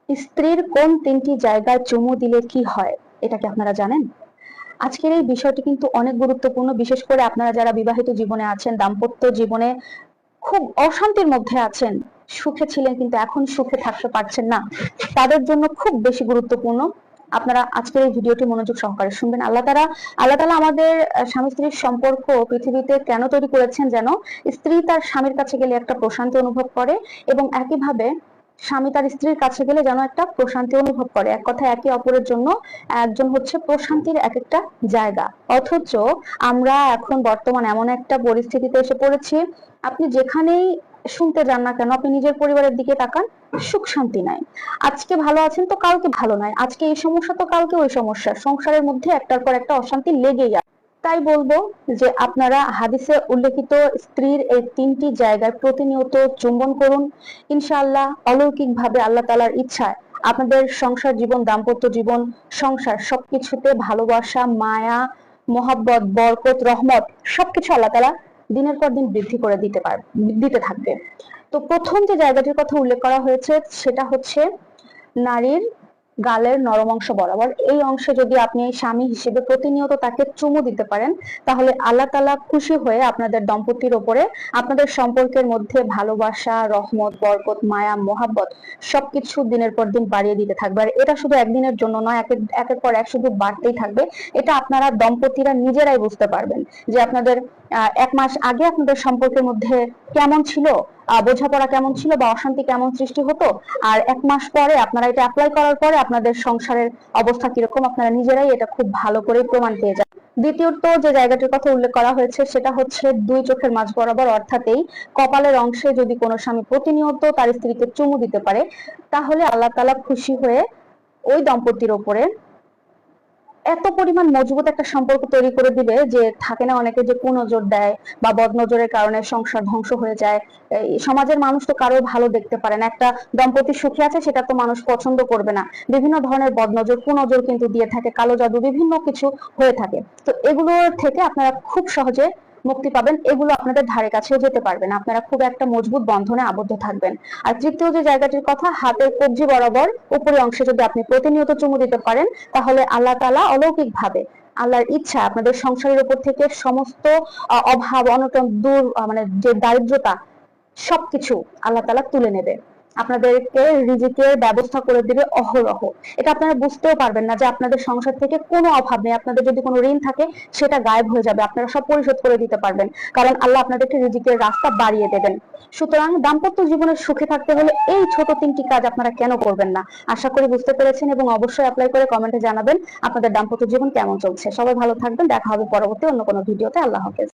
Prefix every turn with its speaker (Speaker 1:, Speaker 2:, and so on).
Speaker 1: স্ত্রীর কোন তিনটি জায়গায় চুমু দিলে কি হয়, এটা কি আপনারা জানেন? আজকের এই বিষয়টি কিন্তু অনেক গুরুত্বপূর্ণ, বিশেষ করে আপনারা যারা বিবাহিত জীবনে আছেন, দাম্পত্য জীবনে খুব অশান্তির মধ্যে আছেন, সুখে ছিলেন কিন্তু এখন সুখে থাকতে পারছেন না, তাদের জন্য খুব বেশি গুরুত্বপূর্ণ। আপনারা আজকের এই ভিডিওটি মনোযোগ সহকারে শুনবেন। আল্লাহ তাআলা আমাদের স্বামী স্ত্রীর সম্পর্ক পৃথিবীতে কেন তৈরি করেছেন, যেন স্ত্রী তার স্বামীর কাছে গেলে একটা প্রশান্তি অনুভব করে এবং একইভাবে স্বামী তার স্ত্রীর কাছে গেলে যেন একটা প্রশান্তি অনুভব করে। এক কথায় একে অপরের জন্য একজন হচ্ছে প্রশান্তির এক একটা জায়গা। অথচ আমরা এখন বর্তমান এমন একটা পরিস্থিতিতে এসে পড়েছি, আপনি যেখানেই শুনতে যান না কেন, আপনি নিজের পরিবারের দিকে তাকান, সুখ শান্তি নাই। আজকে ভালো আছেন তো কালকে ভালো নাই, আজকে এই সমস্যা তো কালকে ওই সমস্যা, সংসারের মধ্যে একটার পর একটা অশান্তি লেগেই আছে। তাই বলবো যে আপনারা হাদিসে উল্লেখিত স্ত্রীর এই তিনটি জায়গায় প্রতিনিয়ত চুম্বন করুন। ইনশাআল্লাহ অলৌকিক ভাবে আল্লাহ তাআলার ইচ্ছায় আপনাদের সংসার জীবন, দাম্পত্য জীবন, সংসার সবকিছুতে ভালোবাসা, মায়া, মোহাব্বত, বরকত, রহমত সবকিছু আল্লাহ তাআলা দিনের পর দিন বৃদ্ধি করে দিতে থাকবে। তো প্রথম যে জায়গাটির কথা উল্লেখ করা হয়েছে সেটা হচ্ছে নারীর গালের নরম অংশ বরাবর। এই অংশে যদি আপনি স্বামী হিসেবে প্রতিনিয়ত তাকে চুমু দিতে পারেন, তাহলে আল্লাহ তাআলা খুশি হয়ে আপনাদের দম্পতির উপরে, আপনাদের সম্পর্কের মধ্যে ভালোবাসা, রহমত, বরকত, মায়া, মোহাব্বত সবকিছু দিনের পর দিন বাড়িয়ে দিতে থাকবে। আর এটা শুধু একদিনের জন্য নয়, একের পর এক শুধু বাড়তেই থাকবে। এটা আপনারা দম্পতিরা নিজেরাই বুঝতে পারবেন যে আপনাদের 1 মাস আগে আপনাদের সম্পর্কের মধ্যে কেমন ছিল, বোঝাপড়া কেমন ছিল বা অশান্তি কেমন সৃষ্টি হতো, আর 1 মাস পরে আপনারা এটা অ্যাপ্লাই করার পরে আপনাদের সংসারের অবস্থা কিরকম, আপনারা নিজেরাই এটা খুব ভালো করে প্রমাণ পেয়ে যান। দ্বিতীয়ত যে জায়গাটির কথা উল্লেখ করা হয়েছে সেটা হচ্ছে দুই চোখের মাঝ বরাবর, অর্থাৎ এই কপালের অংশে যদি কোনো স্বামী প্রতিনিয়ত তার স্ত্রীকে চুমু দিতে পারে, তাহলে আল্লাহ তাআলা খুশি হয়ে ওই দম্পতির ওপরে এত পরিমাণ মজবুত একটা সম্পর্ক তৈরি করে দিবে যে, থাকে না অনেকে যে কুনজর দেয় বা বদনজরের কারণে সংসার ধ্বংস হয়ে যায়। এই সমাজের মানুষ তো কারো ভালো দেখতে পারে না, একটা দম্পতি সুখী আছে সেটা তো মানুষ পছন্দ করবে না। বিভিন্ন ধরনের বদনজর, কুনজর কিন্তু দিয়ে থাকে, কালো জাদু বিভিন্ন কিছু হয়ে থাকে। তো এগুলোর থেকে আপনারা খুব সহজে মুক্তি পাবেন, এগুলো আপনাদের ধারে কাছেও যেতে পারবে না, আপনারা খুব একটা মজবুত বন্ধনে আবদ্ধ থাকবেন। আর তৃতীয় যে জায়গাটির কথা, হাতের কবজি বরাবর উপরের অংশে যদি আপনি প্রতিনিয়ত চুমু দিতে পারেন, তাহলে আল্লাহ তাআলা অলৌকিক ভাবে, আল্লাহর ইচ্ছা, আপনাদের সংসারের উপর থেকে সমস্ত অভাব অনটন দূর, মানে যে দারিদ্রতা সবকিছু আল্লাহ তাআলা তুলে নেবে। আপনাদেরকে রিজিকের ব্যবস্থা করে দিবে অহরহ। এটা আপনারা বুঝতেও পারবেন না যে আপনাদের সংসার থেকে কোনো অভাব নেই। আপনাদের যদি কোনো ঋণ থাকে সেটা গায়েব হয়ে যাবে, আপনারা সব পরিশোধ করে দিতে পারবেন, কারণ আল্লাহ আপনাদেরকে রিজিকের রাস্তা বাড়িয়ে দেবেন। সুতরাং দাম্পত্য জীবনে সুখে থাকতে হলে এই ছোট 3টি কাজ আপনারা কেন করবেন না? আশা করি বুঝতে পেরেছেন এবং অবশ্যই অ্যাপ্লাই করে কমেন্টে জানাবেন আপনাদের দাম্পত্য জীবন কেমন চলছে। সবাই ভালো থাকবেন, দেখা হবে পরবর্তী অন্য কোনো ভিডিওতে। আল্লাহ হাফেজ।